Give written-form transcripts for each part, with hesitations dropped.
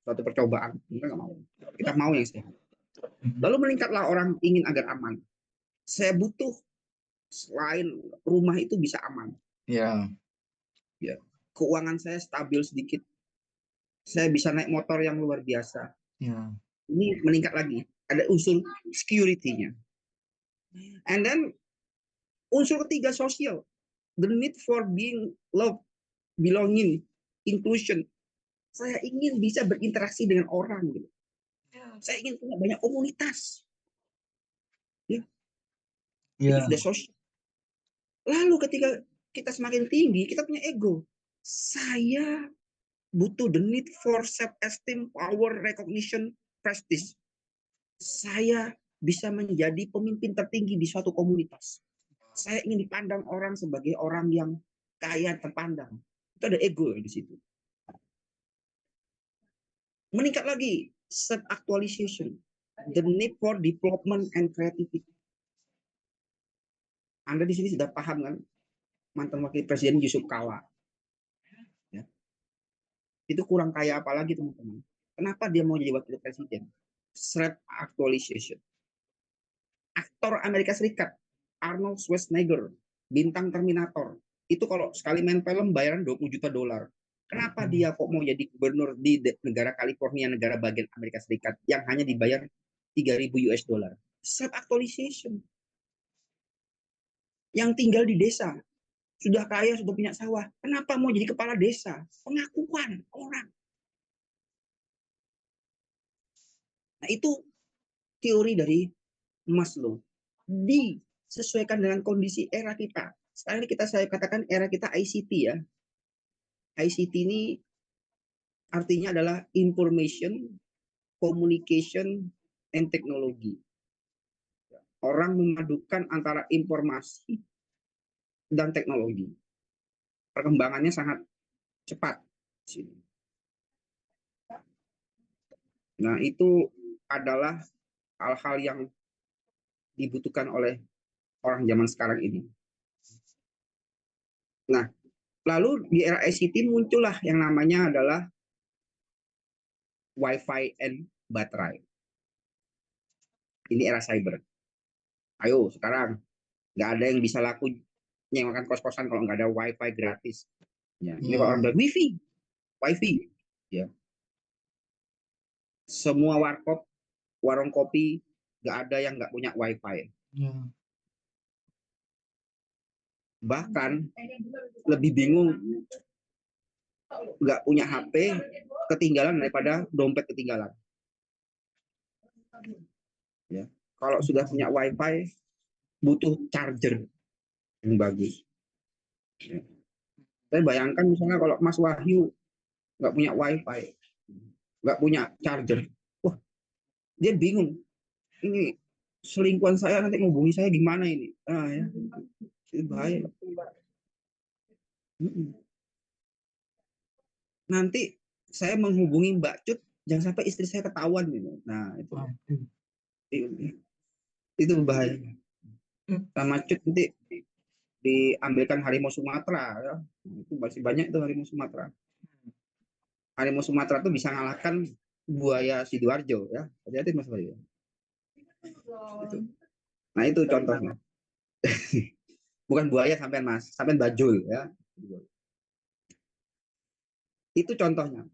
suatu percobaan. Kita nggak mau. Kita mau yang sehat. Lalu meningkatlah orang ingin agar aman. Saya butuh selain rumah itu bisa aman. Ya. Ya. Keuangan saya stabil sedikit. Saya bisa naik motor yang luar biasa. Ya. Ini meningkat lagi. Ada unsur security-nya. And then unsur ketiga sosial. The need for being loved, belonging, inclusion. Saya ingin bisa berinteraksi dengan orang gitu. Saya ingin punya banyak komunitas. Ya. Itu Ya. sudah sosial. Lalu ketika kita semakin tinggi, kita punya ego. Saya butuh the need for self-esteem, power, recognition, prestige. Saya bisa menjadi pemimpin tertinggi di suatu komunitas. Saya ingin dipandang orang sebagai orang yang kaya terpandang. Itu ada ego di situ. Meningkat lagi, self-actualization. The need for development and creativity. Anda di sini sudah paham kan? Mantan wakil presiden Yusuf Kala. Ya. Itu kurang kaya apa lagi teman-teman? Kenapa dia mau jadi wakil presiden? Self-actualization. Aktor Amerika Serikat, Arnold Schwarzenegger, bintang Terminator. Itu kalau sekali main film bayaran 20 juta dolar. Kenapa dia kok mau jadi gubernur di negara California, negara bagian Amerika Serikat, yang hanya dibayar 3.000 US dollar? Self-actualization. Yang tinggal di desa, sudah kaya, sudah punya sawah. Kenapa mau jadi kepala desa? Pengakuan orang. Nah, itu teori dari Maslow. Disesuaikan dengan kondisi era kita. Sekarang ini saya katakan era kita ICT ya. ICT ini artinya adalah information, communication, and technology. Orang memadukan antara informasi dan teknologi. Perkembangannya sangat cepat. Nah, itu adalah hal-hal yang dibutuhkan oleh orang zaman sekarang ini. Nah, lalu di era ICT muncullah yang namanya adalah Wi-Fi and baterai. Ini era cyber. Ayo sekarang nggak ada yang bisa laku nyewakan kos-kosan kalau nggak ada Wi-Fi gratis. Ya, ini kalau orang bilang Wi-Fi, ya. Semua warkop, warung kopi nggak ada yang nggak punya Wi-Fi. Ya. Bahkan lebih bingung nggak punya HP ketinggalan daripada dompet ketinggalan. Ya. Kalau sudah punya Wi-Fi, butuh charger yang bagus. Ya. Saya bayangkan misalnya kalau Mas Wahyu nggak punya Wi-Fi, nggak punya charger, wah dia bingung. Ini selingkuhan saya nanti ngubungi saya gimana ini? Ah ya, itu bahaya. Nanti saya menghubungi Mbak Cut, jangan sampai istri saya ketahuan gitu. Nah itu bahaya. Sama Cut nanti diambilkan harimau Sumatera ya. Itu masih banyak itu harimau Sumatera. Harimau Sumatera itu bisa ngalahkan buaya Sidoarjo ya. Hati-hati Mas Bayu. Itu. Nah itu contohnya. Bukan buaya sampean Mas, sampean bajul ya. Itu contohnya.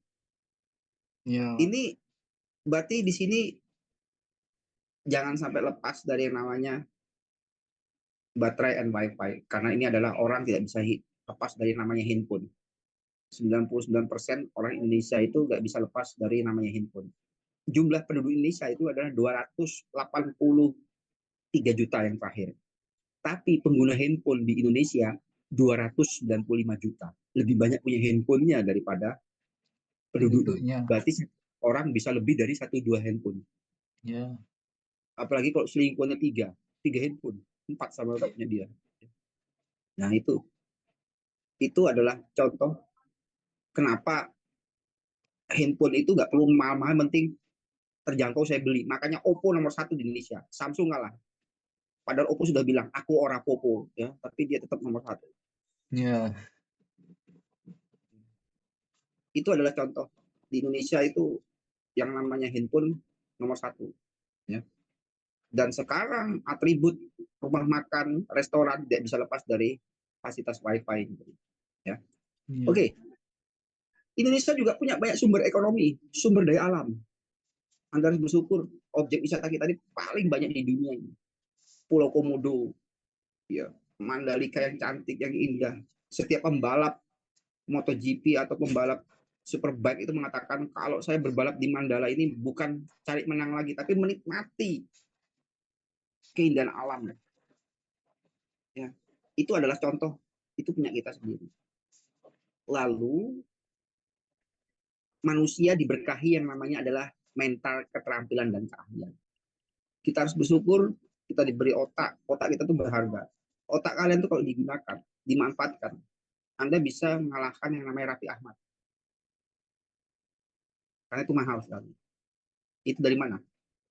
Ya. Ini berarti di sini jangan sampai lepas dari yang namanya baterai and wifi karena ini adalah orang tidak bisa lepas dari namanya handphone. 99% orang Indonesia itu nggak bisa lepas dari namanya handphone. Jumlah penduduk Indonesia itu adalah 283 juta yang terakhir. Tapi pengguna handphone di Indonesia 295 juta. Lebih banyak punya handphonenya daripada penduduk. Berarti orang bisa lebih dari 1-2 handphone. Ya. Apalagi kalau selingkuhannya 3 handphone, 4 sama punya dia. Nah itu adalah contoh kenapa handphone itu nggak perlu mahal-mahal, penting terjangkau saya beli. Makanya Oppo nomor 1 di Indonesia, Samsung kalah. Padahal Oppo sudah bilang aku ora popo ya, tapi dia tetap nomor 1. Ya. Itu adalah contoh di Indonesia itu yang namanya handphone nomor satu. Ya. Dan sekarang atribut rumah makan, restoran tidak bisa lepas dari fasilitas wifi. Ya. Ya. Oke, Indonesia juga punya banyak sumber ekonomi, sumber daya alam. Anda harus bersyukur objek wisata kita ini paling banyak di dunia ini. Pulau Komodo, ya, Mandalika yang cantik, yang indah. Setiap pembalap MotoGP atau pembalap Superbike itu mengatakan kalau saya berbalap di Mandala ini bukan cari menang lagi, tapi menikmati keindahan alam. Ya, itu adalah contoh, itu punya kita sendiri. Lalu manusia diberkahi yang namanya adalah mental, keterampilan, dan keahlian. Kita harus bersyukur kita diberi otak. Otak kita tuh berharga. Otak kalian tuh kalau digunakan, dimanfaatkan, Anda bisa mengalahkan yang namanya Raffi Ahmad. Karena itu mahal sekali. Itu dari mana?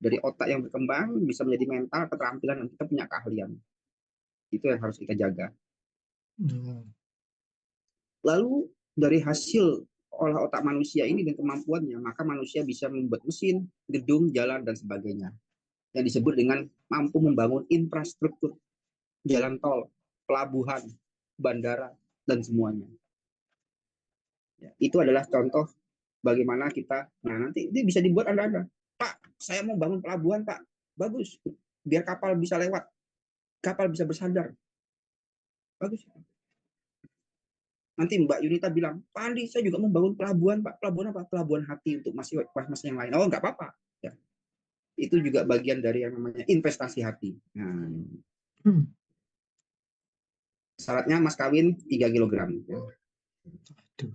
Dari otak yang berkembang bisa menjadi mental, keterampilan, dan kita punya keahlian. Itu yang harus kita jaga. Ya. Lalu dari hasil olah otak manusia ini dan kemampuannya, maka manusia bisa membuat mesin, gedung, jalan, dan sebagainya. Yang disebut dengan mampu membangun infrastruktur, jalan tol, pelabuhan, bandara, dan semuanya. Ya, itu adalah contoh bagaimana kita, nah nanti ini bisa dibuat Anda. Pak, saya mau bangun pelabuhan, Pak. Bagus, biar kapal bisa lewat, kapal bisa bersandar. Bagus. Nanti Mbak Yunita bilang, Pak Andi, saya juga membangun pelabuhan, Pak. Pelabuhan apa? Pelabuhan hati untuk mas yang lain. Oh, nggak apa-apa. Ya. Itu juga bagian dari yang namanya investasi hati. Nah, syaratnya mas kawin 3 kilogram. Ya. Aduh.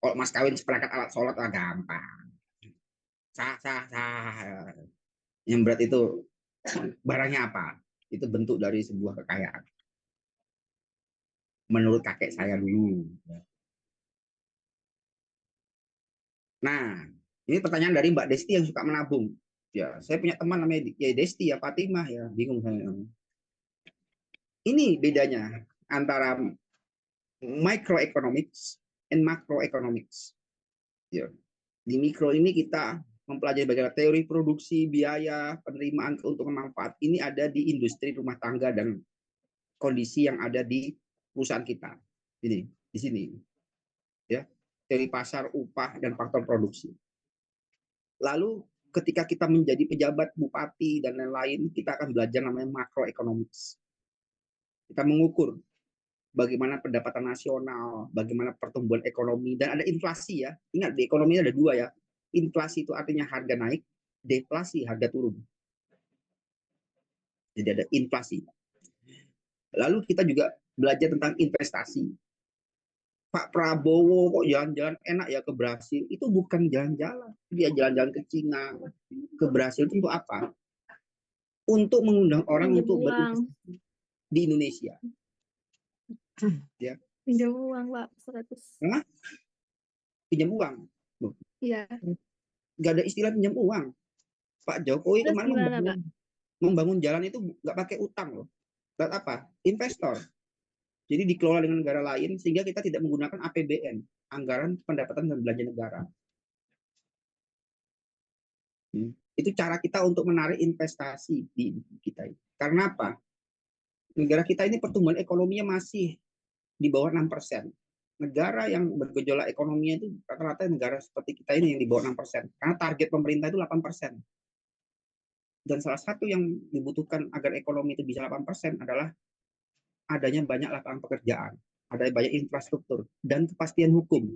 Kalau mas kawin seperangkat alat sholat, lah gampang. Sah, sah, sah. Yang berat itu barangnya apa? Itu bentuk dari sebuah kekayaan. Menurut kakek saya dulu. Nah, ini pertanyaan dari Mbak Desti yang suka menabung. Ya, saya punya teman namanya ya Desti ya Fatimah ya, bingung saya. Ini bedanya antara microeconomics and macroeconomics. Ya. Di mikro ini kita mempelajari bagaimana teori produksi, biaya, penerimaan, keuntungan, manfaat. Ini ada di industri rumah tangga dan kondisi yang ada di perusahaan kita. Ini di sini. Ya. Teori pasar, upah, dan faktor produksi. Lalu ketika kita menjadi pejabat, bupati, dan lain-lain, kita akan belajar namanya macroeconomics. Kita mengukur bagaimana pendapatan nasional, bagaimana pertumbuhan ekonomi, dan ada inflasi ya. Ingat, di ekonomi ada dua ya. Inflasi itu artinya harga naik, deflasi harga turun. Jadi ada inflasi. Lalu kita juga belajar tentang investasi. Pak Prabowo kok jalan-jalan enak ya ke Brasil. Itu bukan jalan-jalan. Dia jalan-jalan ke Cina, ke Brasil itu untuk apa? Untuk mengundang orang Pinjam untuk uang. berinvestasi di Indonesia. Ya. Pinjam uang, Pak. 100. Hah? Pinjam uang. Iya. Gak ada istilah pinjam uang. Pak Jokowi Terus kemarin gimana, Kak? membangun jalan itu nggak pakai utang loh. Buat apa? Investor. Jadi dikelola dengan negara lain sehingga kita tidak menggunakan APBN, anggaran pendapatan dan belanja negara. Itu cara kita untuk menarik investasi di kita. Karena apa? Negara kita ini pertumbuhan ekonominya masih di bawah 6%. Negara yang bergejolak ekonominya itu rata-rata negara seperti kita ini yang di bawah 6%. Karena target pemerintah itu 8%. Dan salah satu yang dibutuhkan agar ekonomi itu bisa 8% adalah adanya banyak lapangan pekerjaan, ada banyak infrastruktur, dan kepastian hukum.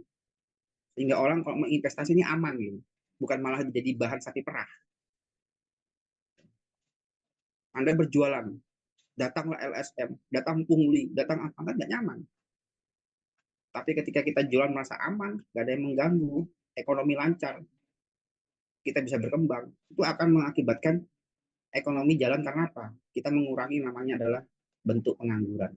Sehingga orang kalau menginvestasi ini aman gitu. Bukan malah jadi bahan sapi perah. Anda berjualan, datanglah LSM, datang pungli, datang apa, kan nggak nyaman. Tapi ketika kita jualan merasa aman, nggak ada yang mengganggu, ekonomi lancar, kita bisa berkembang, itu akan mengakibatkan ekonomi jalan karena apa? Kita mengurangi namanya adalah bentuk pengangguran.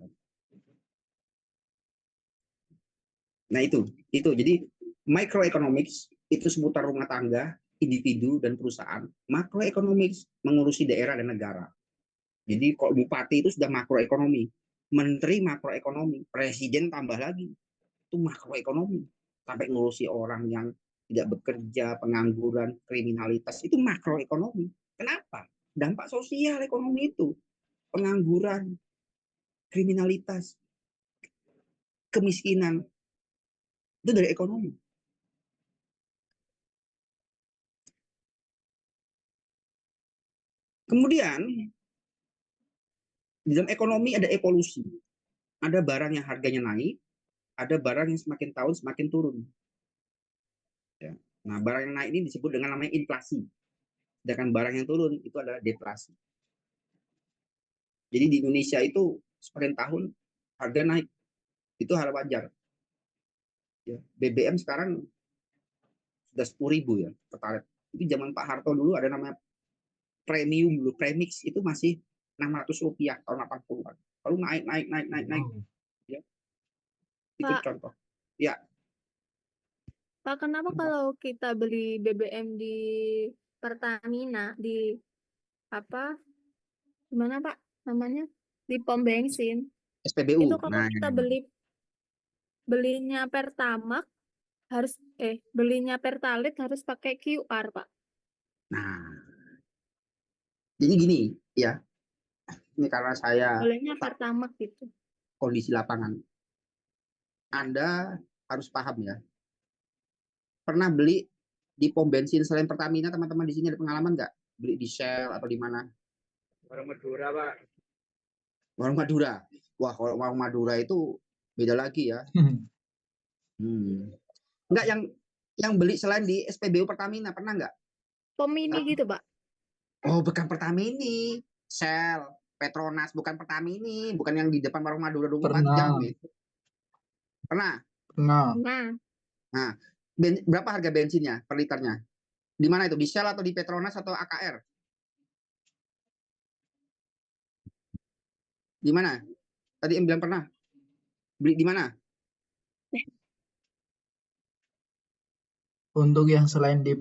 Nah itu. Jadi microeconomics itu seputar rumah tangga, individu dan perusahaan. Macroeconomics mengurusi daerah dan negara. Jadi kalau bupati itu sudah makroekonomi, menteri makroekonomi, presiden tambah lagi itu makroekonomi sampai ngurusi orang yang tidak bekerja, pengangguran, kriminalitas, itu makroekonomi. Kenapa? Dampak sosial ekonomi itu, pengangguran, kriminalitas, kemiskinan, itu dari ekonomi. Kemudian, di dalam ekonomi ada evolusi. Ada barang yang harganya naik, ada barang yang semakin tahun semakin turun. Ya. Nah, barang yang naik ini disebut dengan namanya inflasi. Sedangkan barang yang turun itu adalah deflasi. Jadi di Indonesia itu sepanjang tahun harga naik. Itu hal wajar. Ya. BBM sekarang sudah 10.000 ya pertalite. Itu zaman Pak Harto dulu ada namanya premium dulu, premix itu masih Rp600 tahun 80-an. Lalu naik. Wow. Ya. Itu Pak, contoh. Ya, Pak, kenapa kalau kita beli BBM di Pertamina di apa? Gimana Pak namanya? Di pom bensin. SPBU. Itu kalau Nah, kita belinya Pertamax belinya Pertalite harus pakai QR, Pak. nah, jadi gini ya. Ini karena saya Bolehnya tahu Pertamax gitu. kondisi lapangan. Anda harus paham ya. Pernah beli di pom bensin selain Pertamina, teman-teman di sini ada pengalaman nggak? Beli di Shell atau di mana? Warung Madura, Pak. Warung Madura. Wah, kalau warung Madura itu beda lagi ya. Enggak, yang beli selain di SPBU Pertamina, pernah nggak? Pom mini gitu, Pak. Oh, bukan Pertamini. Shell, Petronas, bukan Pertamini. Bukan yang di depan warung Madura 24 jam. Pernah. Itu. Pernah? Pernah. Nah, Nah, berapa harga bensinnya per liternya? Di mana itu? Di Shell atau di Petronas atau AKR? Di mana? Tadi yang bilang pernah. Beli di mana? Untuk yang selain di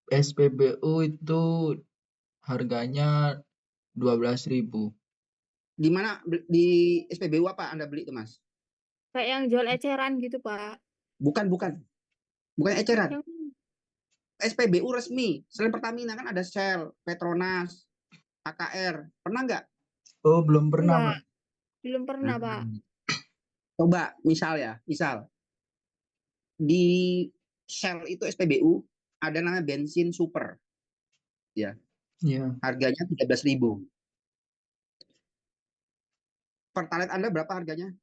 SPBU itu harganya 12.000. Di mana? Di SPBU apa Anda beli itu, Mas? kayak yang jual eceran gitu, Pak. Bukan. Bukan eceran. Yang SPBU resmi. Selain Pertamina kan ada Shell, Petronas, AKR. Pernah nggak? Oh, belum pernah, enggak, Pak. belum pernah, Pak. Coba misal di Shell itu SPBU ada namanya bensin super. Ya, Iya. harganya 13.000. Pertalite Anda berapa harganya?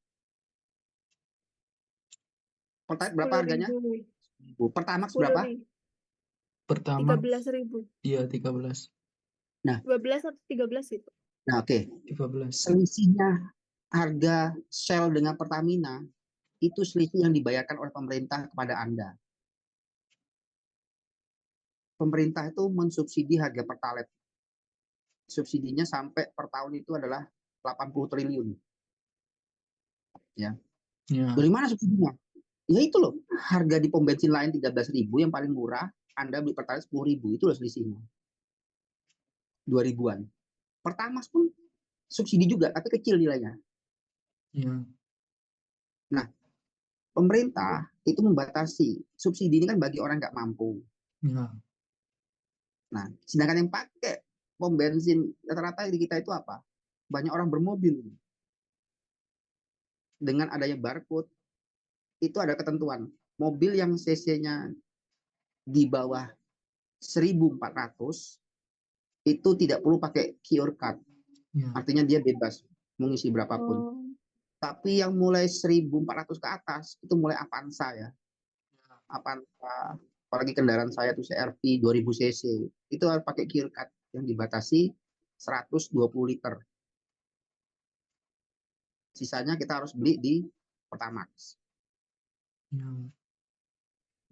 Pertalite berapa harganya? 10.000. Pertamax 10.000. berapa? Pertama 13.000. iya 13. Nah, 12 atau 13 itu. oke. 13. Selisihnya harga Shell dengan Pertamina itu selisih yang dibayarkan oleh pemerintah kepada Anda. Pemerintah itu mensubsidi harga Pertalite. Subsidinya sampai per tahun itu adalah 80 triliun. Ya. Ya. Dari mana subsidinya? Ya itu loh, harga di pom bensin lain 13.000 yang paling murah, Anda beli Pertalite 10.000, itu loh selisihnya. 2.000-an. Pertamax pun subsidi juga, tapi kecil nilainya. Ya. Nah, pemerintah itu membatasi. Subsidi ini kan bagi orang nggak mampu. Ya. Nah, sedangkan yang pakai pom bensin rata-rata di kita itu apa? Banyak orang bermobil. Dengan adanya barcode, itu ada ketentuan. Mobil yang cc-nya di bawah 1.400 itu tidak perlu pakai QR card. Ya. Artinya dia bebas mengisi berapapun. Oh. Tapi yang mulai 1.400 ke atas itu mulai Avanza ya. Avanza, apalagi kendaraan saya itu CR-V 2000 cc. Itu harus pakai QR card yang dibatasi 120 liter. Sisanya kita harus beli di Pertamax. Ya.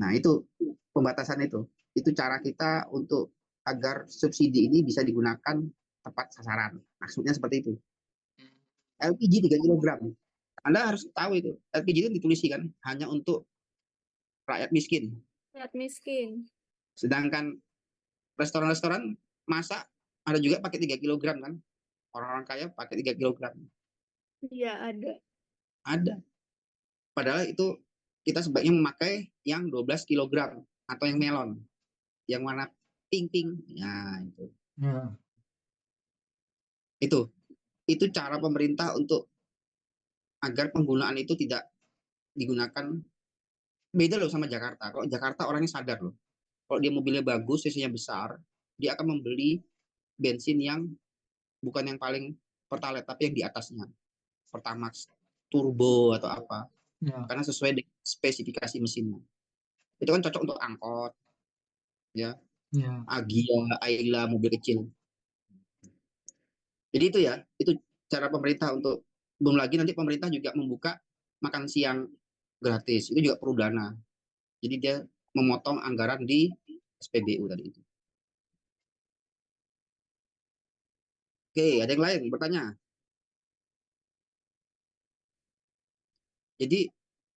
Nah, itu pembatasan itu. Itu cara kita untuk agar subsidi ini bisa digunakan tepat sasaran. Maksudnya seperti itu. LPG 3 kg. Anda harus tahu itu. LPG itu dituliskan hanya untuk rakyat miskin. Rakyat miskin. Sedangkan restoran-restoran masak ada juga pakai 3 kg kan. Orang-orang kaya pakai 3 kg. Iya, ada. Ada. Padahal itu kita sebaiknya memakai yang 12 kg atau yang melon, yang warna pink. Nah, Ya. itu cara pemerintah untuk agar penggunaan itu tidak digunakan. Beda loh sama Jakarta. Kalau Jakarta orangnya sadar loh. Kalau dia mobilnya bagus, cc-nya besar, dia akan membeli bensin yang bukan yang paling pertalite, tapi yang di atasnya. Pertamax, turbo atau apa. Ya. Karena sesuai dengan spesifikasi mesinnya. Itu kan cocok untuk angkot, ya, Ya. Agia, Ayla, mobil kecil. Jadi itu cara pemerintah untuk, belum lagi nanti pemerintah juga membuka makan siang gratis. Itu juga perlu dana. Jadi dia memotong anggaran di SPBU tadi itu. Oke, ada yang lain bertanya? Jadi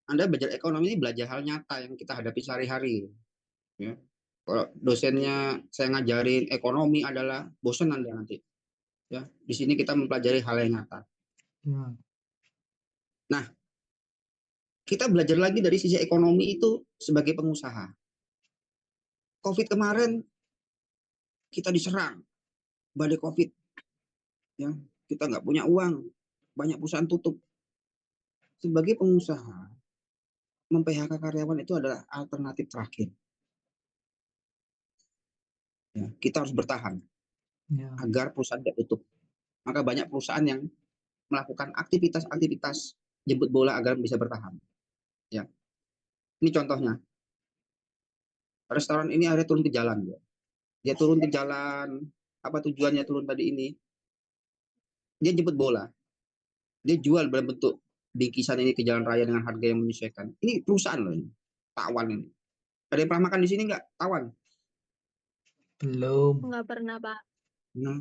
Anda belajar ekonomi ini belajar hal nyata yang kita hadapi sehari-hari. Ya. Kalau dosennya saya ngajarin ekonomi adalah bosan Anda nanti. Ya, di sini kita mempelajari hal yang nyata. Ya. Nah, kita belajar lagi dari sisi ekonomi itu sebagai pengusaha. COVID kemarin kita diserang, badai COVID. Ya, kita nggak punya uang, banyak perusahaan tutup. Sebagai pengusaha, mem-PHK karyawan itu adalah alternatif terakhir. Ya, kita harus bertahan Ya. agar perusahaan tidak tutup. Maka banyak perusahaan yang melakukan aktivitas jemput bola agar bisa bertahan. Ya, ini contohnya. Restoran ini akhirnya turun ke jalan. Ya. Dia turun ke jalan. Apa tujuannya turun tadi ini? Dia jemput bola. Dia jual dalam bentuk bingkisan ini ke jalan raya dengan harga yang menyesuaikan. Ini perusahaan loh ini. Tawan ini. Ada yang pernah makan di sini nggak? Tawan. Belum. Nggak pernah, Pak. Nah,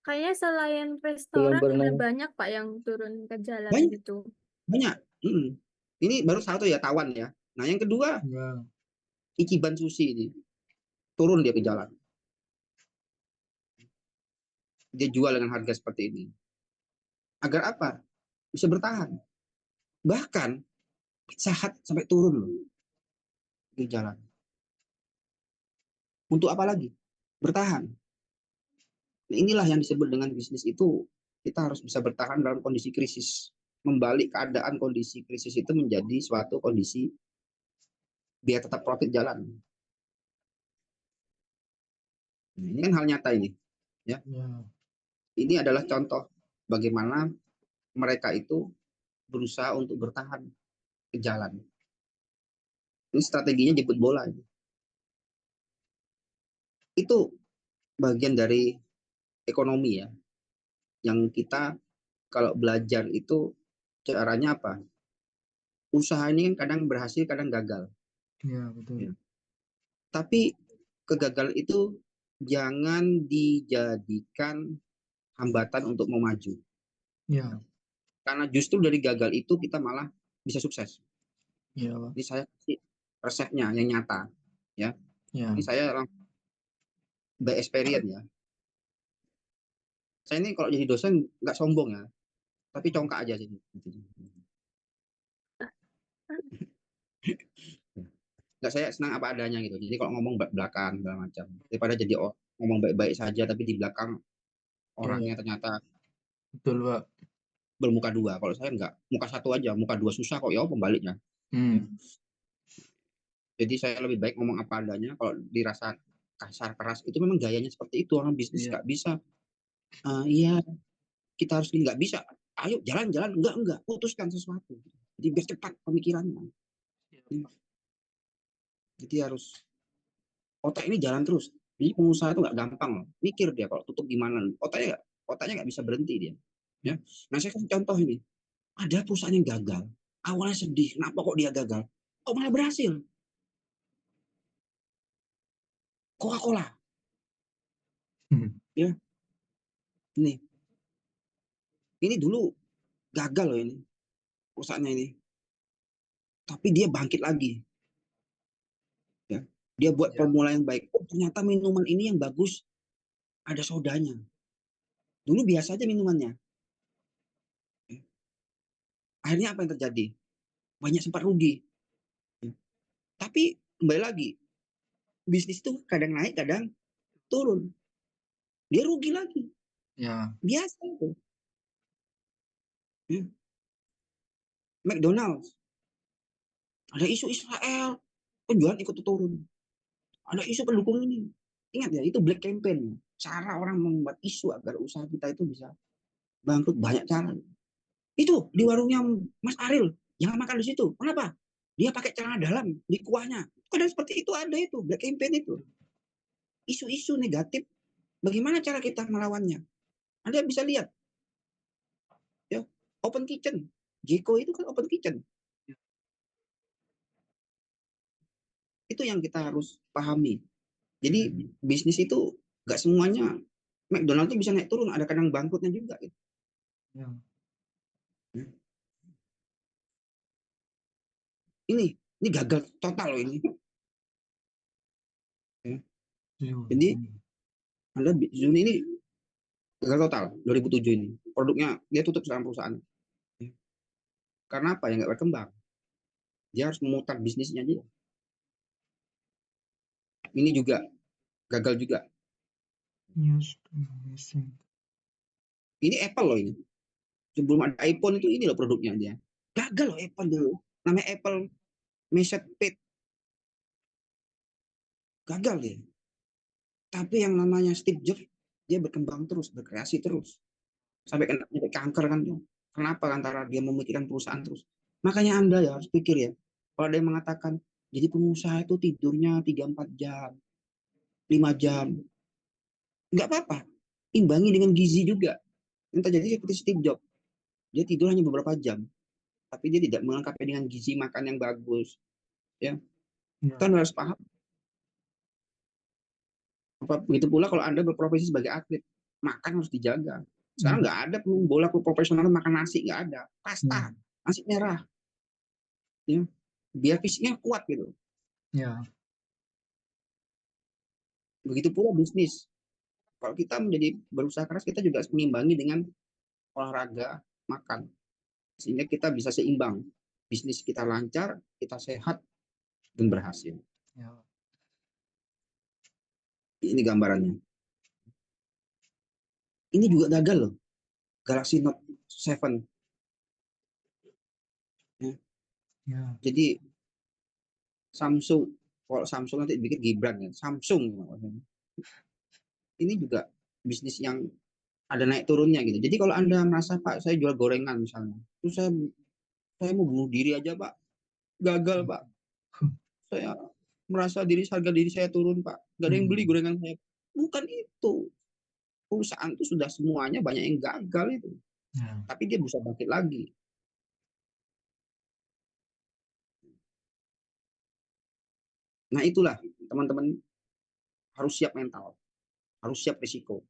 Kayaknya selain Belum restoran pernah. ada banyak, Pak, yang turun ke jalan banyak. gitu. Banyak. Ini baru satu ya, Tawan ya. Nah, yang kedua, Ya. Ichiban Sushi ini. Turun dia ke jalan. Dia jual dengan harga seperti ini. Agar apa? Bisa bertahan. Bahkan Pizza Hut sampai turun loh di jalan. Untuk apa lagi? Bertahan. Nah, inilah yang disebut dengan bisnis itu, kita harus bisa bertahan dalam kondisi krisis. Membalik keadaan kondisi krisis itu menjadi suatu kondisi biar tetap profit jalan. Nah, ini kan hal nyata ini. Ya. Ya. Ini adalah contoh bagaimana mereka itu berusaha untuk bertahan ke jalan. Ini strateginya jemput bola. Itu bagian dari ekonomi ya. Yang kita kalau belajar itu caranya apa? Usaha ini kan kadang berhasil, kadang gagal. Ya, betul. Ya. Tapi kegagalan itu jangan dijadikan hambatan untuk mau maju. Ya. Karena justru dari gagal itu kita malah bisa sukses. Ya, Pak. Ini saya kasih resepnya yang nyata. Ya. Ya. Ini saya by experience ya. Saya ini kalau jadi dosen nggak sombong ya, tapi congkak aja sih. Nggak, saya senang apa adanya gitu. Jadi kalau ngomong belakang segala macam, daripada jadi ngomong baik-baik saja tapi di belakang orangnya ternyata Betul, Pak. bermuka dua. Kalau saya nggak, muka satu aja, muka dua susah kok ya pembaliknya. Jadi saya lebih baik ngomong apa adanya. Kalau dirasa kasar keras itu memang gayanya seperti itu, orang bisnis nggak bisa. Iya, kita harus nggak bisa. Ayo jalan-jalan, enggak, putuskan sesuatu. Jadi biar cepat pemikirannya. Jadi harus otak ini jalan terus. Jadi pengusaha itu nggak gampang loh. Mikir dia kalau tutup gimana. Otaknya nggak bisa berhenti dia. Ya. Nah saya kasih contoh ini. Ada perusahaan yang gagal. Awalnya sedih. Kenapa kok dia gagal? Kok malah berhasil? Coca-Cola. Ya. Ini dulu gagal loh ini. Perusahaannya ini. Tapi dia bangkit lagi. Ya. Dia buat formula yang baik. Oh, ternyata minuman ini yang bagus ada sodanya. Dulu biasa aja minumannya. Akhirnya apa yang terjadi? Banyak sempat rugi. Tapi kembali lagi, bisnis itu kadang naik, kadang turun. Dia rugi lagi. Ya. Biasa itu. McDonald's. Ada isu Israel, penjualan ikut turun. Ada isu pendukung ini. Ingat ya, itu black campaign. Cara orang membuat isu agar usaha kita itu bisa bangkrut, banyak cara. Itu di warungnya Mas Aril, jangan makan di situ. Kenapa? Dia pakai celana dalam di kuahnya. Kadang seperti itu ada itu, black campaign itu. Isu-isu negatif, bagaimana cara kita melawannya? Anda bisa lihat. Ya, open kitchen. Jeko itu kan open kitchen. Itu yang kita harus pahami. Jadi bisnis itu nggak semuanya McDonald's bisa naik turun, ada kadang bangkrutnya juga. Gitu. Ya. Ini gagal total loh ini. Ya. Jadi Anda Zuni ini gagal total 2007 ini. Produknya dia tutup sekarang perusahaan. Karena apa? Ya nggak berkembang. Dia harus memutar bisnisnya dia. Ini juga gagal juga. Ini Apple loh ini. Sebelum ada iPhone itu ini loh produknya dia. Gagal loh Apple dulu. Namanya Apple Message Pad. Gagal dia. Tapi yang namanya Steve Jobs, dia berkembang terus, berkreasi terus. Sampai kena kanker kan. Kenapa? Antara dia memikirkan perusahaan terus. Makanya Anda ya harus pikir ya. Kalau ada yang mengatakan, jadi pengusaha itu tidurnya 3-4 jam, 5 jam. Nggak apa-apa. Imbangi dengan gizi juga. Yang terjadi seperti Steve Jobs. Dia tidur hanya beberapa jam. Tapi dia tidak melengkapi dengan gizi makan yang bagus. Ya. Kan harus paham. Begitu pula kalau Anda berprofesi sebagai atlet, makan harus dijaga. Sekarang nggak ada pemain bola profesional makan nasi, nggak ada. Pasta, nasi merah. Ya. Biar fisiknya kuat gitu. Ya. Begitu pula bisnis. Kalau kita menjadi berusaha keras, kita juga harus mengimbangi dengan olahraga, makan. Sehingga kita bisa seimbang. Bisnis kita lancar, kita sehat, dan berhasil. Ya. Ini gambarannya. Ini juga gagal loh. Galaxy Note 7. Ya. Ya. Jadi Samsung, kalau Samsung nanti bikin Gibran ya, Samsung. Ini juga bisnis yang ada naik turunnya gitu. Jadi kalau Anda merasa Pak, saya jual gorengan misalnya, terus saya mau bunuh diri aja Pak, gagal Pak. Saya merasa harga diri saya turun Pak, nggak ada yang beli gorengan saya. Bukan itu. Perusahaan itu sudah semuanya banyak yang gagal itu. Tapi dia bisa bangkit lagi. Nah itulah teman-teman harus siap mental, harus siap risiko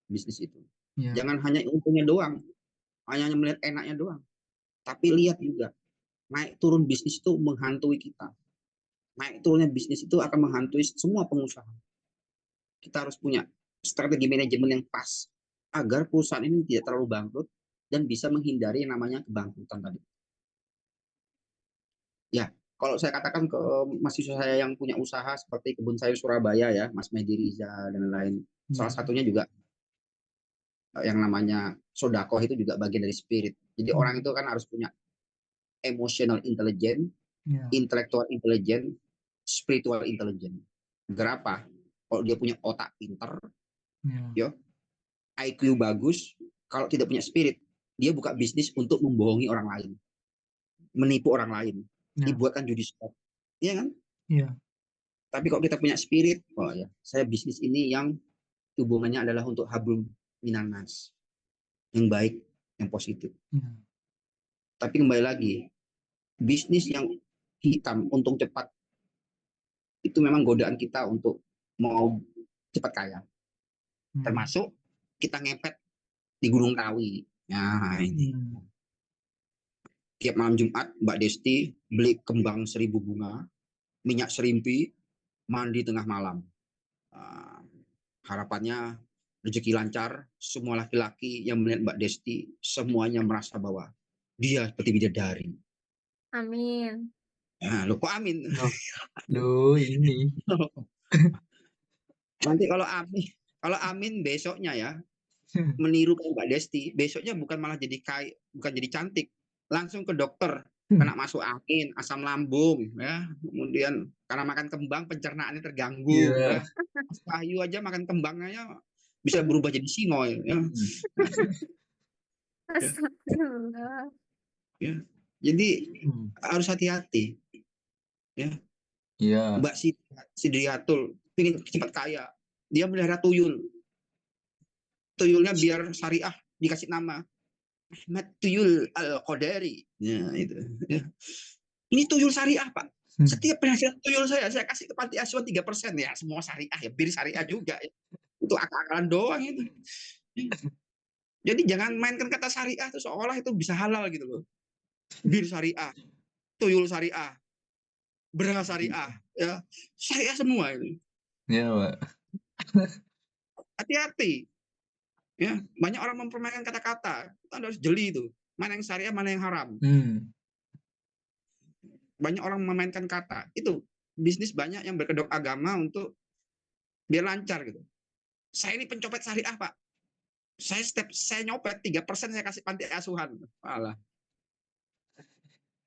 bisnis itu. Jangan hanya untungnya doang, hanya melihat enaknya doang. Tapi lihat juga naik turun bisnis itu menghantui kita. Naik turunnya bisnis itu akan menghantui semua pengusaha. Kita harus punya strategi manajemen yang pas agar perusahaan ini tidak terlalu bangkrut dan bisa menghindari yang namanya kebangkrutan tadi. Ya, kalau saya katakan ke mahasiswa saya yang punya usaha seperti Kebun Sayur Surabaya ya, Mas Medi Riza dan lain-lain. Salah satunya juga yang namanya sodakoh itu juga bagian dari spirit. Jadi orang itu kan harus punya emotional intelligence, intellectual intelligence, spiritual intelligence. Agar apa? Kalau dia punya otak pinter, yo, IQ bagus, kalau tidak punya spirit, dia buka bisnis untuk membohongi orang lain, menipu orang lain, dibuatkan judi slot, iya kan? Iya. Tapi kalau kita punya spirit, oh ya, saya bisnis ini yang hubungannya adalah untuk hablum minanas, yang baik, yang positif. Tapi kembali lagi, bisnis yang hitam, untung cepat, itu memang godaan kita untuk mau cepat kaya. Termasuk kita ngepet di Gunung Kawi. Nah, ini. Tiap malam Jumat, Mbak Desti beli kembang 1000 bunga, minyak serimpi, mandi tengah malam. Harapannya rezeki lancar, semua laki-laki yang melihat Mbak Desti, semuanya merasa bahwa dia seperti bidadari. Amin. Nah, lo kok amin? Loh, ini. Nanti kalau Amin besoknya ya meniru kayak Mbak Desti, besoknya bukan malah jadi bukan jadi cantik, langsung ke dokter, kena masuk angin, asam lambung, ya, kemudian karena makan kembang pencernaannya terganggu, Iya. ya. Mas Wahyu aja makan kembangnya bisa berubah jadi sinoy, ya. Astagfirullah. Ya. Jadi Hmm. harus hati-hati, ya. Iya. Mbak Sidriatul ingin cepat kaya, dia melihara tuyulnya biar syariah dikasih nama Ahmad Tuyul Al-Qadari. Ya, itu. Ya. Ini tuyul syariah, Pak. Setiap penghasilan tuyul saya kasih ke panti asuhan 3%. Ya, semua syariah ya, bir syariah juga ya. Itu akal-akalan doang itu. Jadi jangan mainkan kata syariah itu seolah itu bisa halal gitu loh. Bir syariah, tuyul syariah, beras syariah, ya. Syariah semua itu. Iya, Pak. Hati-hati. Ya, banyak orang mempermainkan kata-kata. Anda harus jeli itu. Mana yang syariah, mana yang haram. Banyak orang memainkan kata. Itu bisnis banyak yang berkedok agama untuk biar lancar gitu. Saya ini pencopet syariah, Pak. Saya nyopet 3% saya kasih panti asuhan. Alah.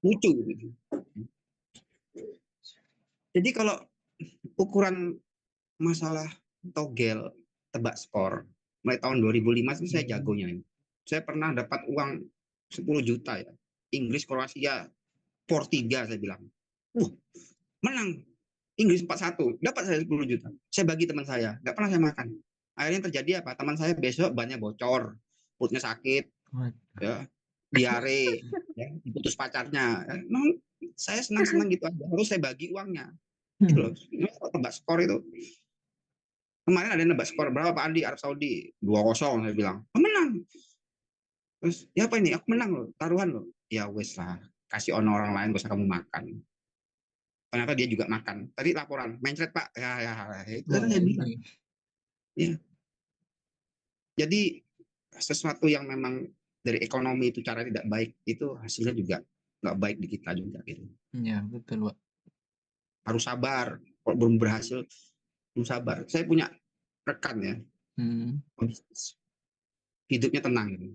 Lucu gitu. Jadi kalau ukuran masalah togel tebak skor mulai tahun 2005 itu saya jagonya. Saya pernah dapat uang 10 juta ya. Inggris Kroasia 4-3 saya bilang. Menang. Inggris 4-1. Dapat saya 10 juta. Saya bagi teman saya. Nggak pernah saya makan. Akhirnya terjadi apa? Teman saya besok bannya bocor. Perutnya sakit. Ya, diare. Ya, diputus pacarnya. Memang saya senang-senang gitu aja. Harus saya bagi uangnya. Gitu loh. Tebak skor itu. Kemarin ada yang nebak skor berapa Pak Andi Arab Saudi 2-0 saya bilang. Menang. Terus ya apa ini? Aku menang loh, taruhan loh. Ya wes lah, kasih ono orang lain gak usah kamu makan. Ternyata dia juga makan. Tadi laporan, mencret Pak. Ya itu kan saya bilang. Ya. Jadi sesuatu yang memang dari ekonomi itu cara tidak baik itu hasilnya juga nggak baik di kita juga gitu. Iya, betul, Pak. Harus sabar. Kalau belum berhasil, harus sabar. Saya punya rekan ya, hidupnya tenang gitu.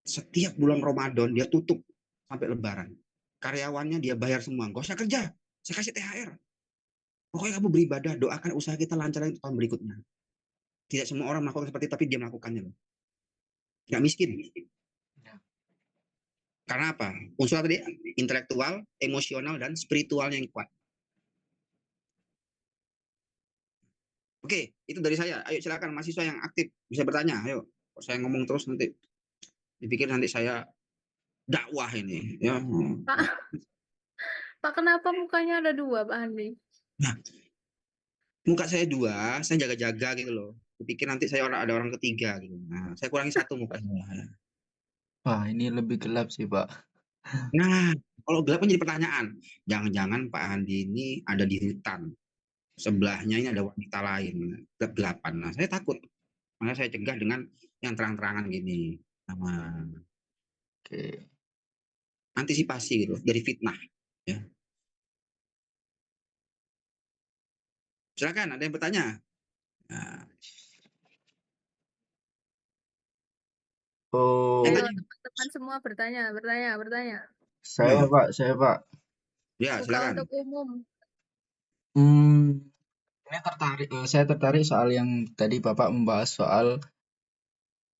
Setiap bulan Ramadan dia tutup sampai Lebaran. Karyawannya dia bayar semua, gak usah kerja, saya kasih THR. Pokoknya kamu beribadah, doakan usaha kita lancar lagi tahun berikutnya. Tidak semua orang melakukan seperti itu, tapi dia melakukannya loh. Nggak miskin. Karena apa? Unsur tadi intelektual, emosional, dan spiritualnya yang kuat. Oke, itu dari saya. Ayo silakan mahasiswa yang aktif bisa bertanya. Ayo, kok saya ngomong terus nanti dipikir nanti saya dakwah ini. Ya. Pak, kenapa mukanya ada 2, Pak Andi? Nah, muka saya 2, saya jaga-jaga gitu loh. Dipikir nanti saya ada orang ketiga gitu. Nah, saya kurangi 1 muka saya. Wah, ini lebih gelap sih, Pak. Nah, kalau gelap kan jadi pertanyaan. Jangan-jangan Pak Andi ini ada di hutan. Sebelahnya ini ada wanita lain. Gelap-gelapan. Nah, saya takut. Makanya saya cegah dengan yang terang-terangan gini. Sama Oke. antisipasi gitu dari fitnah. Ya. Silakan, ada yang bertanya. Nah, Oh, Ayo teman-teman semua bertanya. saya, Pak. Ya, Buka silakan. untuk umum. Saya tertarik soal yang tadi Bapak membahas soal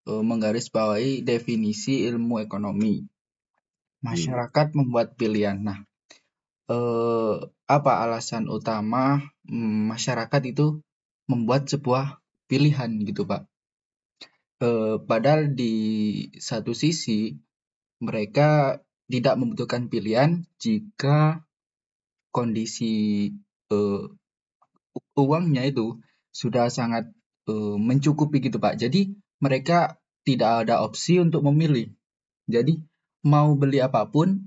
menggarisbawahi definisi ilmu ekonomi. Masyarakat membuat pilihan. Nah, apa alasan utama masyarakat itu membuat sebuah pilihan gitu, Pak? Padahal di satu sisi mereka tidak membutuhkan pilihan jika kondisi uangnya itu sudah sangat mencukupi gitu, Pak. Jadi mereka tidak ada opsi untuk memilih. Jadi mau beli apapun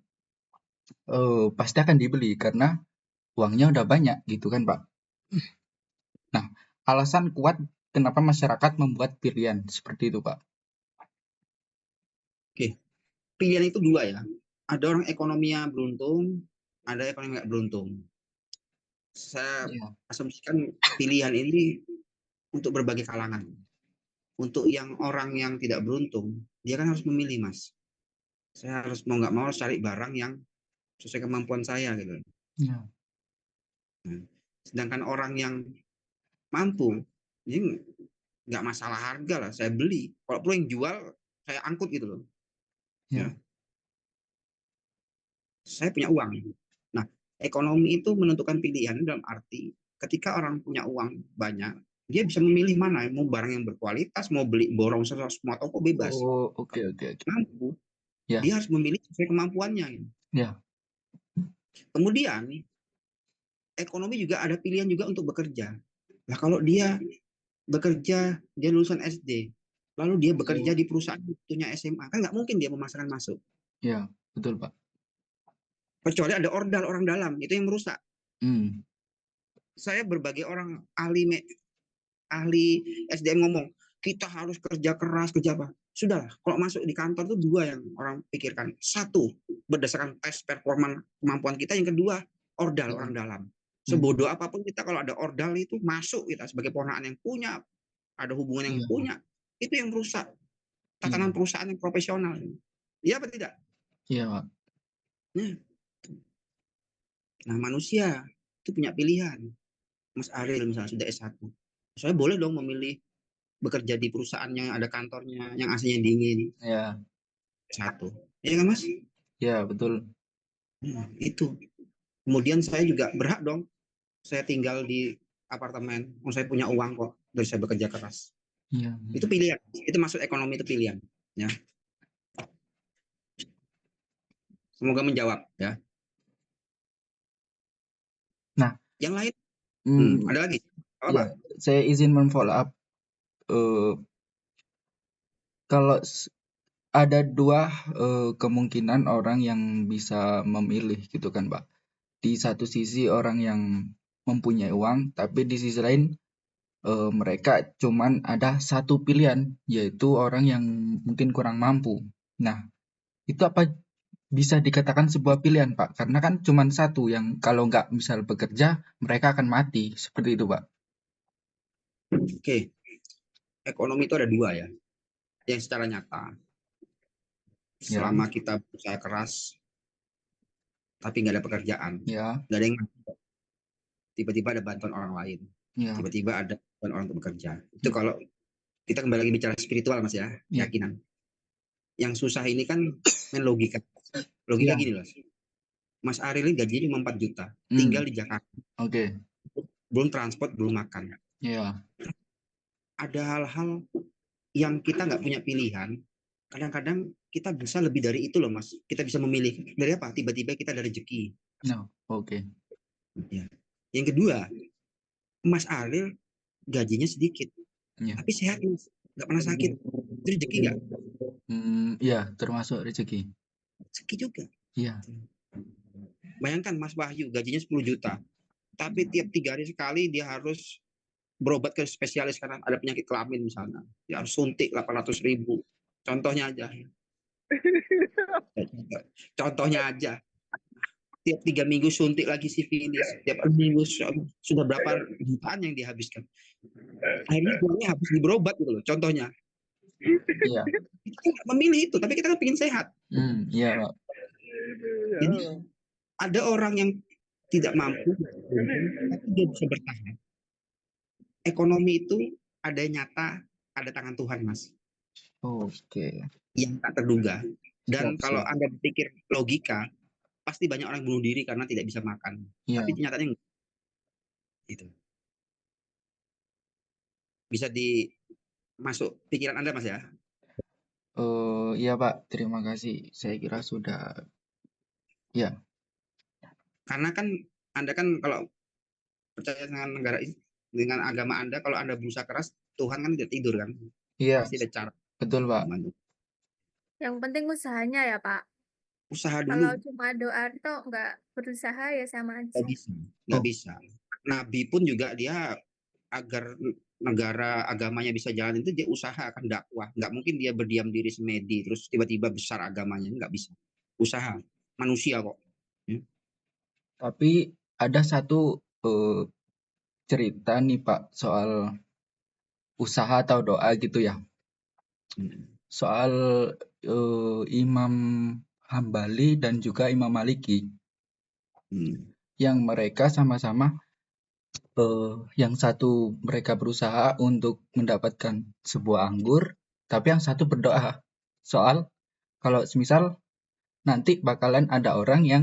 pasti akan dibeli karena uangnya udah banyak gitu kan, Pak. Nah, alasan kuat kenapa masyarakat membuat pilihan seperti itu, Pak. Oke, pilihan itu 2 ya. Ada orang ekonominya beruntung, ada ekonomi nggak beruntung. Saya Iya. asumsikan pilihan ini untuk berbagai kalangan. Untuk yang orang yang tidak beruntung, dia kan harus memilih, Mas. Saya harus mau nggak mau harus cari barang yang sesuai kemampuan saya gitu. Iya. Nah, sedangkan orang yang mampu, ini nggak masalah harga lah, saya beli. Kalau perlu yang jual, saya angkut gitu loh. Iya. Ya, saya punya uang. Nah, ekonomi itu menentukan pilihan dalam arti ketika orang punya uang banyak, dia bisa memilih mana mau barang yang berkualitas, mau beli borong semua toko bebas. Oh, oke oke oke. Mampu, Ya. dia harus memilih sesuai kemampuannya. Ya. Kemudian ekonomi juga ada pilihan juga untuk bekerja. Nah, kalau dia bekerja, dia lulusan SD, lalu dia bekerja di perusahaan punya SMA, kan nggak mungkin dia memasarkan masuk. Ya, betul Pak. Kecuali ada ordal orang dalam, itu yang merusak. Hmm. Saya berbagai orang ahli SDM ngomong, kita harus kerja keras, kerja apa. Sudahlah, kalau masuk di kantor itu dua yang orang pikirkan. Satu, berdasarkan tes performa kemampuan kita. Yang kedua, ordal Ya. orang dalam. Hmm. Sebodoh apapun kita kalau ada ordal itu masuk kita sebagai ponakan yang punya, ada hubungan yang Iya. punya, itu yang merusak Iya. tatanan perusahaan yang profesional. Iya apa tidak? Iya Pak. Nah, manusia itu punya pilihan. Mas Ariel misalnya sudah S1. Saya boleh dong memilih bekerja di perusahaan yang ada kantornya, yang AC-nya dingin. Ya. S1. Iya kan, Mas? Ya, betul. Itu. Kemudian saya juga berhak dong. Saya tinggal di apartemen. Saya punya uang kok dari saya bekerja keras. Iya. Itu pilihan. Itu masuk ekonomi, itu pilihan. Ya. Semoga menjawab ya. Nah, Yang lain hmm, ada lagi? ya, Apa? saya izin men-follow up. Kalau ada dua kemungkinan orang yang bisa memilih gitu kan Pak. Di satu sisi orang yang mempunyai uang, tapi di sisi lain mereka cuman ada satu pilihan, yaitu orang yang mungkin kurang mampu. Nah, itu apa bisa dikatakan sebuah pilihan Pak? Karena kan cuman satu yang kalau nggak misal bekerja, mereka akan mati. Seperti itu Pak. Oke. Ekonomi itu ada dua ya. Yang secara nyata. Ya, Selama kita berusaha keras, tapi nggak ada pekerjaan, ya, nggak ada yang tiba-tiba ada bantuan orang lain, ya, tiba-tiba ada bantuan orang untuk bekerja. Itu kalau kita kembali lagi bicara spiritual Mas ya, ya, keyakinan. Yang susah ini kan main logika. Logika ya. gini loh. Mas Ariel ini gajinya cuma 4 juta, Hmm, tinggal di Jakarta, oke. belum transport, belum makan. Ya, Ada hal-hal yang kita nggak punya pilihan. Kadang-kadang kita bisa lebih dari itu loh Mas. Kita bisa memilih dari apa? Tiba-tiba kita ada rezeki. no, oke. Ya. Yang kedua, Mas Ariel gajinya sedikit, Ya. tapi sehat Mas, nggak pernah sakit. Itu rezeki nggak? Ya, termasuk rezeki. Rezeki juga. Iya. Bayangkan Mas Wahyu gajinya 10 juta, tapi tiap 3 hari sekali dia harus berobat ke spesialis karena ada penyakit kelamin misalnya. Dia harus suntik 800.000. Contohnya aja. Contohnya aja. Tiap 3 minggu suntik lagi sifilis. Tiap minggu sudah berapa jutaan yang dihabiskan. Akhirnya uangnya habis berobat gitu loh. Contohnya. Iya. Kita kan nggak memilih itu, tapi kita kan pengen sehat. Iya Pak. Jadi ada orang yang tidak mampu, tapi dia bisa bertahan. Ekonomi itu ada nyata, ada tangan Tuhan, Mas. Oke. Yang tak terduga. Dan Siap, kalau siap. Anda berpikir logika, pasti banyak orang bunuh diri karena tidak bisa makan. Iya. Tapi nyatanya enggak. Itu. Bisa dimasuk pikiran Anda, Mas ya? Iya Pak, terima kasih. Saya kira sudah. Ya. Karena kan Anda kan kalau percaya dengan negara ini, dengan agama Anda, kalau Anda berusaha keras, Tuhan kan tidak tidur kan? Iya, Pasti ada cara. betul Pak. Yang penting usahanya ya, Pak. Usaha Kalau dulu. cuma doa itu nggak berusaha ya sama Nggak aja. bisa. Nggak Oh. bisa. Nabi pun juga dia agar negara agamanya bisa jalan itu dia usaha akan dakwah. Nggak mungkin dia berdiam diri semedi terus tiba-tiba besar agamanya. Nggak bisa. Usaha. Manusia kok. Tapi ada satu eh, cerita nih Pak soal usaha atau doa gitu ya. Soal Imam Hambali dan juga Imam Maliki yang mereka sama-sama yang satu mereka berusaha untuk mendapatkan sebuah anggur, tapi yang satu berdoa soal kalau semisal nanti bakalan ada orang yang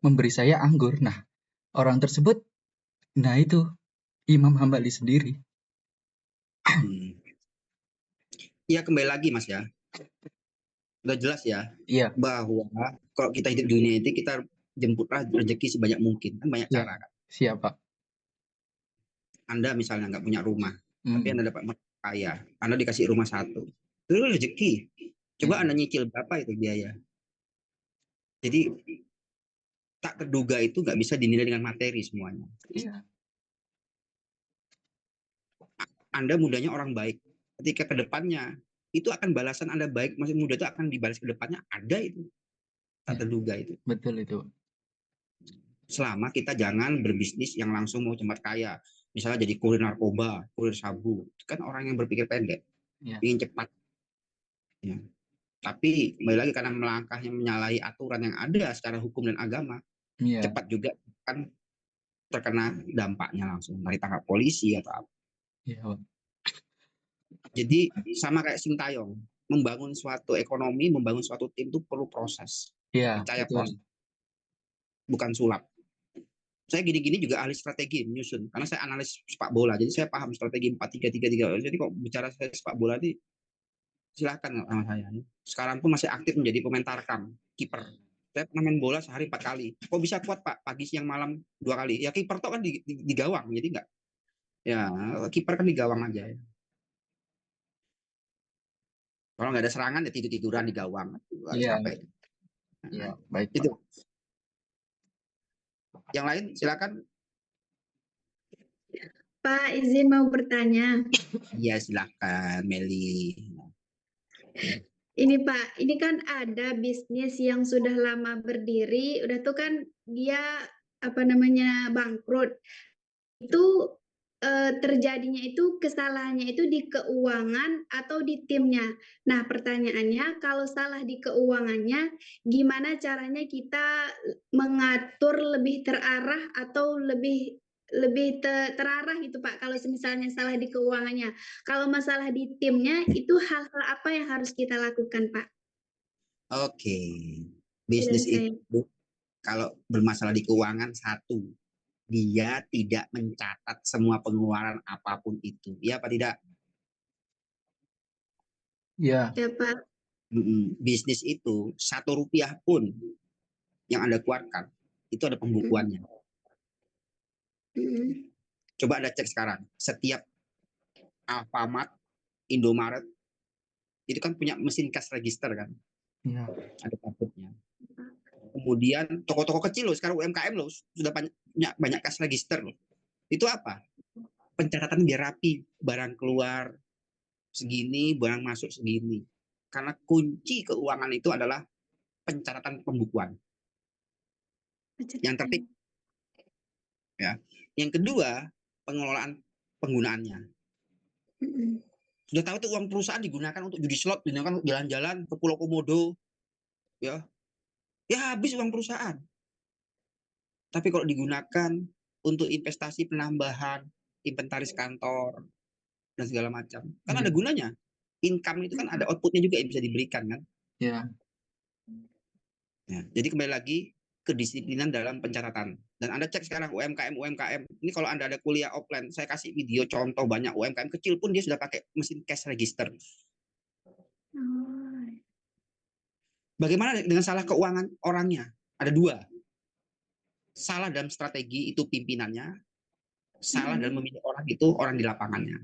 memberi saya anggur. Nah, orang tersebut, nah itu Imam Hambali sendiri. Ya kembali lagi Mas ya, udah jelas ya Iya, bahwa kalau kita hidup di dunia ini kita jemputlah rezeki sebanyak mungkin, kan banyak iya, cara kan. siapa? Anda misalnya nggak punya rumah, tapi Hmm, Anda dapat kaya, Anda dikasih rumah satu, itu rezeki. Coba Anda nyicil berapa itu biaya. Jadi tak terduga itu nggak bisa dinilai dengan materi semuanya. iya, Anda mudanya orang baik, ketika ke depannya itu akan balasan Anda baik, masih muda itu akan dibalas ke depannya, ada itu tak iya, terduga itu. betul itu. Selama kita jangan berbisnis yang langsung mau cepat kaya, misalnya jadi kurir narkoba, kurir sabu, itu kan orang yang berpikir pendek, Iya, ingin cepat. Ya. Tapi kembali lagi karena melangkahnya menyalahi aturan yang ada secara hukum dan agama, iya, cepat juga kan terkena dampaknya langsung dari tangkap polisi atau apa. iya, Pak. Jadi sama kayak Sintayong, membangun suatu ekonomi, membangun suatu tim itu perlu proses. Iya, Percaya betul. proses, bukan sulap. Saya gini-gini juga ahli strategi menyusun, karena saya analis sepak bola, jadi saya paham strategi 4-3-3-3. Jadi kok bicara saya sepak bola ini silahkan sama saya. Sekarang pun masih aktif menjadi pemain tarkam, kiper. Saya pernah main bola sehari 4 kali. Kok bisa kuat Pak? Pagi, siang, malam 2 kali. Ya kiper tuh kan di gawang, jadi enggak. Ya kiper kan di gawang aja. Ya. Kalau nggak ada serangan ya tidur-tiduran di gawang. Harus Iya, capek. iya, Nah, baik Pak. itu. Yang lain silakan. Pak, izin mau bertanya. Iya silakan Meli. Ini Pak, ini kan ada bisnis yang sudah lama berdiri, udah tuh kan dia bangkrut. Itu terjadinya itu kesalahannya itu di keuangan atau di timnya. Nah, pertanyaannya kalau salah di keuangannya, gimana caranya kita mengatur lebih terarah atau lebih lebih terarah gitu Pak, kalau misalnya salah di keuangannya. Kalau masalah di timnya, itu hal-hal apa yang harus kita lakukan Pak? Oke. Sudah Bisnis saya. itu kalau bermasalah di keuangan satu, dia tidak mencatat semua pengeluaran apapun itu. Iya apa tidak? Iya, Ya Pak. Bisnis itu 1 rupiah pun yang Anda keluarkan itu ada pembukuannya. Mm. Coba Anda cek sekarang. Setiap Alfamart, Indomaret itu kan punya mesin cash register kan, iya, ada passwordnya. Kemudian toko-toko kecil loh, sekarang UMKM loh sudah banyak cash register loh. Itu apa? Pencatatan biar rapi, barang keluar segini, barang masuk segini. Karena kunci keuangan itu adalah pencatatan pembukuan. Yang tertib ya. Yang kedua, pengelolaan penggunaannya. Sudah tahu tuh uang perusahaan digunakan untuk judi slot, digunakan untuk jalan-jalan ke Pulau Komodo, ya. Ya habis uang perusahaan. Tapi kalau digunakan untuk investasi penambahan, inventaris kantor dan segala macam, kan ada gunanya. Income itu kan ada outputnya juga yang bisa diberikan kan. iya, Ya, jadi kembali lagi kedisiplinan dalam pencatatan. Dan Anda cek sekarang UMKM. Ini kalau Anda ada kuliah offline, saya kasih video contoh banyak UMKM kecil pun dia sudah pakai mesin cash register. Bagaimana dengan salah keuangan orangnya? Ada 2. Salah dalam strategi itu pimpinannya, salah dalam memilih orang itu orang di lapangannya.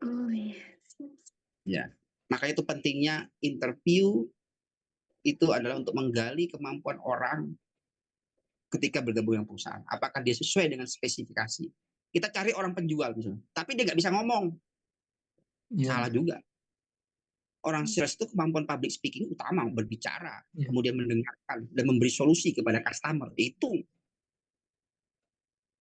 Oh iya. Ya. Makanya itu pentingnya interview itu adalah untuk menggali kemampuan orang ketika bergabung dengan perusahaan. Apakah dia sesuai dengan spesifikasi? Kita cari orang penjual misalnya, tapi dia nggak bisa ngomong. iya, Salah juga. Orang sales itu kemampuan public speaking utama, berbicara, iya, kemudian mendengarkan dan memberi solusi kepada customer. Itu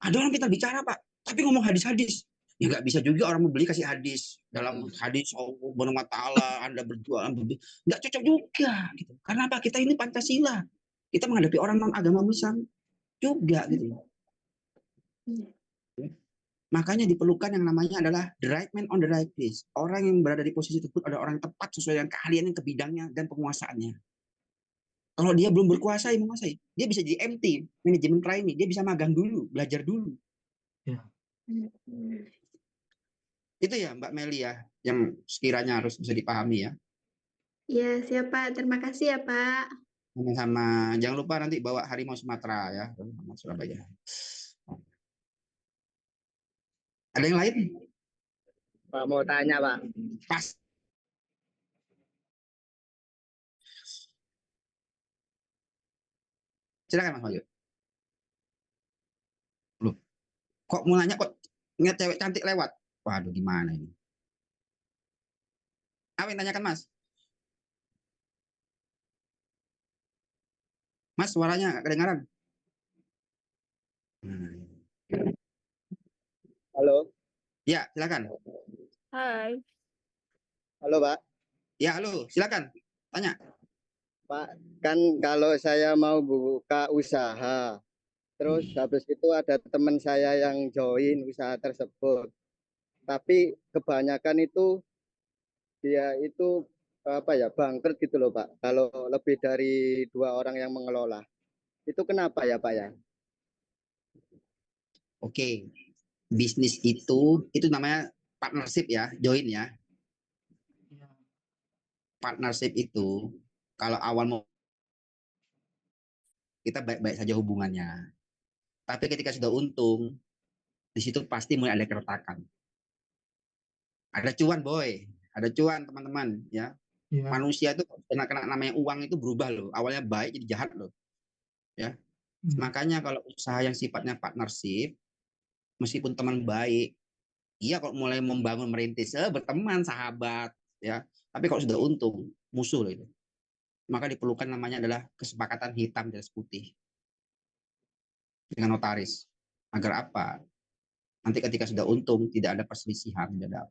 Ada orang pintar bicara, Pak, tapi ngomong hadis-hadis. Ya nggak bisa juga orang membeli kasih hadis. Dalam hadis, Allah Subhanahu wa Ta'ala, Anda berjuang. Nggak cocok juga. Gitu. Karena apa? Kita ini Pancasila. Kita menghadapi orang non-agama Islam juga. Gitu. Makanya diperlukan yang namanya adalah the right man on the right place. Orang yang berada di posisi tersebut adalah orang yang tepat sesuai dengan keahliannya ke bidangnya dan penguasaannya. Kalau dia belum menguasai, dia bisa jadi MT, manajemen trainee, dia bisa magang dulu, belajar dulu. Ya. Itu ya Mbak Meli ya, yang sekiranya harus bisa dipahami ya. Ya, siap Pak. Terima kasih ya Pak. Sama-sama. Jangan lupa nanti bawa harimau Sumatera ya, sama Surabaya. Ada yang lain? Pak mau tanya Pak. Pas. Silakan Mas Bayu. Loh, kok mau nanya kok ngeliat cewek cantik lewat? Waduh, gimana ini? Apa yang tanyakan Mas? Mas, suaranya nggak kedengaran. Halo. Ya, silakan. Hai. Halo Pak. Ya, halo, silakan. Tanya. Pak, kan kalau saya mau buka usaha, terus habis itu ada teman saya yang join usaha tersebut. Tapi kebanyakan itu dia itu apa ya, bangkrut gitu loh Pak. Kalau lebih dari 2 orang yang mengelola. Itu kenapa ya Pak ya? Oke. Bisnis itu namanya partnership ya, join ya. Partnership itu kalau awal mau kita baik-baik saja hubungannya. Tapi ketika sudah untung, di situ pasti mulai ada keretakan. Ada cuan, boy. Ada cuan, teman-teman. Ya, Ya. manusia itu kena namanya uang itu berubah loh. Awalnya baik jadi jahat loh. Ya, makanya kalau usaha yang sifatnya partnership, meskipun teman baik, iya kalau mulai membangun merintis, berteman, sahabat, ya. Tapi kalau sudah untung, musuh loh itu. Maka diperlukan namanya adalah kesepakatan hitam dan putih dengan notaris. Agar apa? Nanti ketika sudah untung tidak ada perselisihan, tidak ada.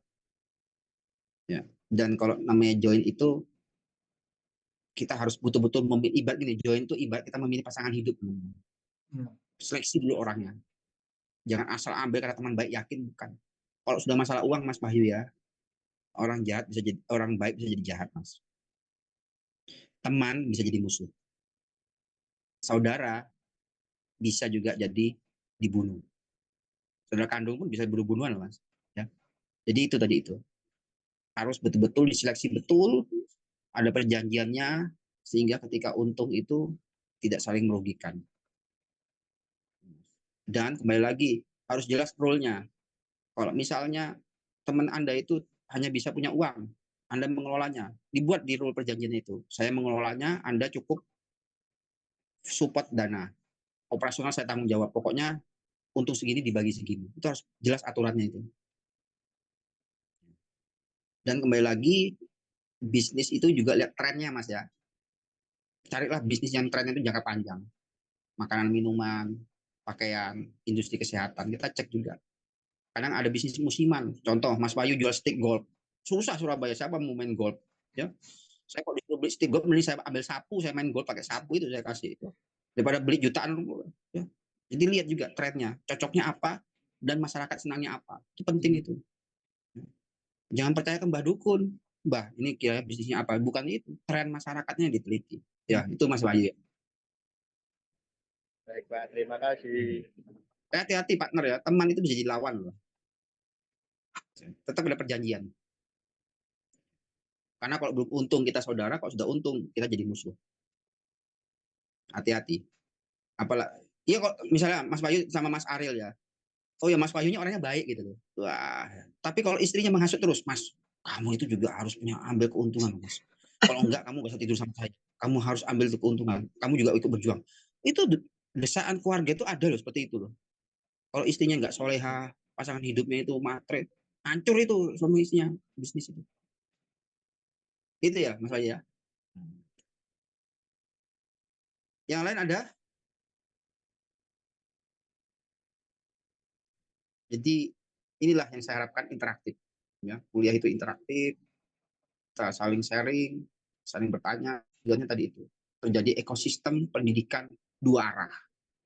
Ya. Dan kalau namanya join itu kita harus betul-betul memilih, ibarat gini, join itu ibarat kita memilih pasangan hidup. Seleksi dulu orangnya. Jangan asal ambil karena teman baik, yakin bukan. Kalau sudah masalah uang Mas Bayu ya, orang jahat bisa jadi orang baik, bisa jadi jahat Mas. Teman bisa jadi musuh. Saudara bisa juga jadi dibunuh. Saudara kandung pun bisa bunuh-bunuhan Mas. Ya. Jadi itu tadi itu. Harus betul-betul diseleksi betul, ada perjanjiannya sehingga ketika untung itu tidak saling merugikan. Dan kembali lagi harus jelas rule-nya. Kalau misalnya teman Anda itu hanya bisa punya uang, Anda mengelolanya, dibuat di rule perjanjian itu. Saya mengelolanya, Anda cukup support dana. Operasional saya tanggung jawab. Pokoknya untung segini dibagi segini. Itu harus jelas aturannya itu. Dan kembali lagi, bisnis itu juga lihat trennya Mas ya. Carilah bisnis yang trennya itu jangka panjang. Makanan, minuman, pakaian, industri kesehatan. Kita cek juga. Kadang ada bisnis musiman. Contoh, Mas Bayu jual stick golf. Susah Surabaya, siapa mau main golf? Ya. Saya kok disuruh beli stick golf, beli saya ambil sapu, saya main golf pakai sapu itu saya kasih itu. Daripada beli jutaan. Ya. Jadi lihat juga trennya, cocoknya apa, dan masyarakat senangnya apa. Itu penting itu. Jangan percaya ke Mbah Dukun. Mbah, ini kira bisnisnya apa? Bukan itu. Tren masyarakatnya diteliti. Ya, itu Mas Bayu. Baik Pak, terima kasih. Hati-hati partner ya, teman itu bisa jadi lawan loh. Tetap ada perjanjian. Karena kalau belum untung kita saudara, kalau sudah untung kita jadi musuh. Hati-hati. Apalagi, iya kok misalnya Mas Bayu sama Mas Ariel ya. Oh ya Mas Bayunya orangnya baik gitu loh. Wah, tapi kalau istrinya menghasut terus, Mas, kamu itu juga harus punya ambil keuntungan, Mas. Kalau enggak kamu gak usah tidur sama saya. Kamu harus ambil itu keuntungan. Kamu juga ikut berjuang. Itu desaan keluarga itu ada loh seperti itu loh. Kalau istrinya nggak soleha, pasangan hidupnya itu matre, hancur itu suami istrinya bisnis itu. Itu ya Mas Bayu ya. Yang lain ada? Jadi inilah yang saya harapkan interaktif. Ya, kuliah itu interaktif, kita saling sharing, saling bertanya. Tujuannya tadi itu terjadi ekosistem pendidikan dua arah.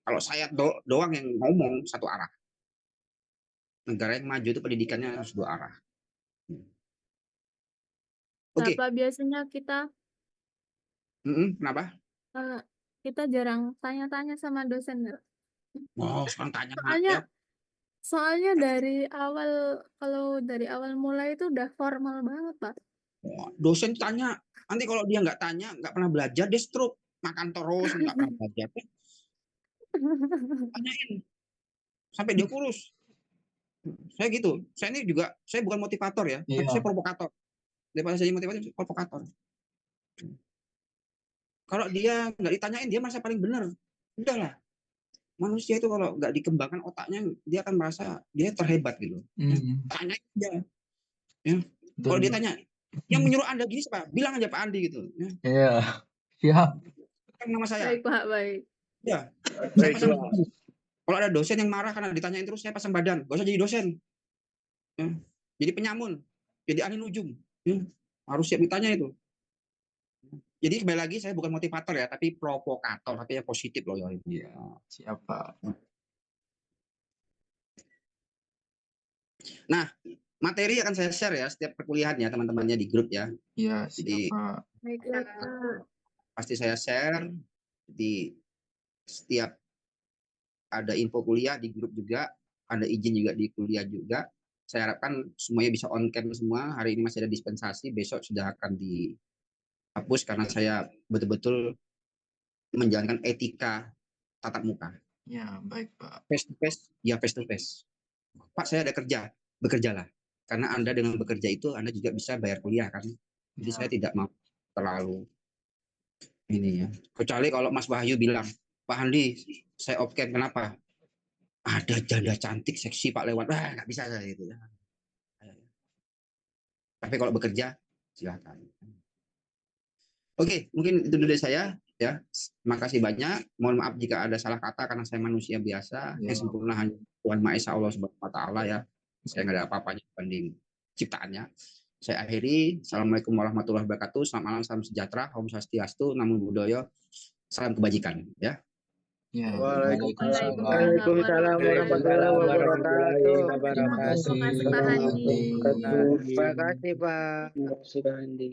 Kalau saya doang yang ngomong satu arah, negara yang maju itu pendidikannya harus dua arah. Oke, Kenapa biasanya kita kenapa? kita jarang tanya-tanya sama dosen ya? Oh, sekarang tanya ya. Soalnya soalnya dari awal, kalau dari awal mulai itu udah formal banget, Pak. Dosen tanya, nanti kalau dia nggak tanya, nggak pernah belajar, dia stroke, makan terus, nggak pernah belajar. Tanyain sampai dia kurus. Saya gitu. Saya ini juga, saya bukan motivator ya, tapi Iya. saya provokator. Daripada saya motivator, saya provokator. Kalau dia nggak ditanyain, dia merasa paling benar. Udahlah. Manusia itu kalau nggak dikembangkan otaknya, dia akan merasa dia terhebat gitu. Tanyain aja. Ya. Kalau dia tanya, yang menyuruh Anda gini siapa? Bilang aja Pak Andi gitu. Ya. Iya, siap. Kan nama saya. Baik, Pak, baik. Ya. Saya pasang badan. Kalau ada dosen yang marah karena ditanyain terus, saya pasang badan. Gak usah jadi dosen. Ya. Jadi penyamun. Jadi ahli nujum. Ya. Harus siap ditanya itu. Jadi kembali lagi, saya bukan motivator ya, tapi provokator, tapi yang positif loh. Ya. Iya, siap Pak. Nah, materi akan saya share ya setiap perkuliahan ya teman-temannya di grup ya. Iya, Jadi siap Pak. Baiklah. pasti saya share. Jadi setiap ada info kuliah di grup juga, ada izin juga di kuliah juga. Saya harapkan semuanya bisa on cam semua. Hari ini masih ada dispensasi, besok sudah akan dihapus karena saya betul-betul menjalankan etika tatap muka. Ya, baik Pak. Face to face, ya face to face. Pak, saya ada kerja, bekerjalah. Karena Anda dengan bekerja itu Anda juga bisa bayar kuliah kan. Jadi saya tidak mau terlalu ini ya. Kecuali kalau Mas Wahyu bilang, Pak Andi, saya off cam, kenapa? Ada janda cantik, seksi Pak lewat. Wah, nggak bisa saya itu. Ya. Tapi kalau bekerja, silakan. Oke, mungkin itu dari saya. Ya, terima kasih banyak. Mohon maaf jika ada salah kata karena saya manusia biasa. Yang sempurna hanya Tuhan Maha Esa Allah Subhanahu Wa Taala ya. Saya nggak ada apa-apanya dibanding ciptaannya. Saya akhiri. Assalamualaikum warahmatullahi wabarakatuh. Selamat malam, salam sejahtera, Om Swastiastu, Namo Buddhaya, salam kebajikan. Ya. Ya, Waalaikumsalam Waalaikumsalam warahmatullahi wabarakatuh. Terima kasih Terima kasih, Pak Pak Andi. Andi. Terima kasih Pak. Sudah Andi.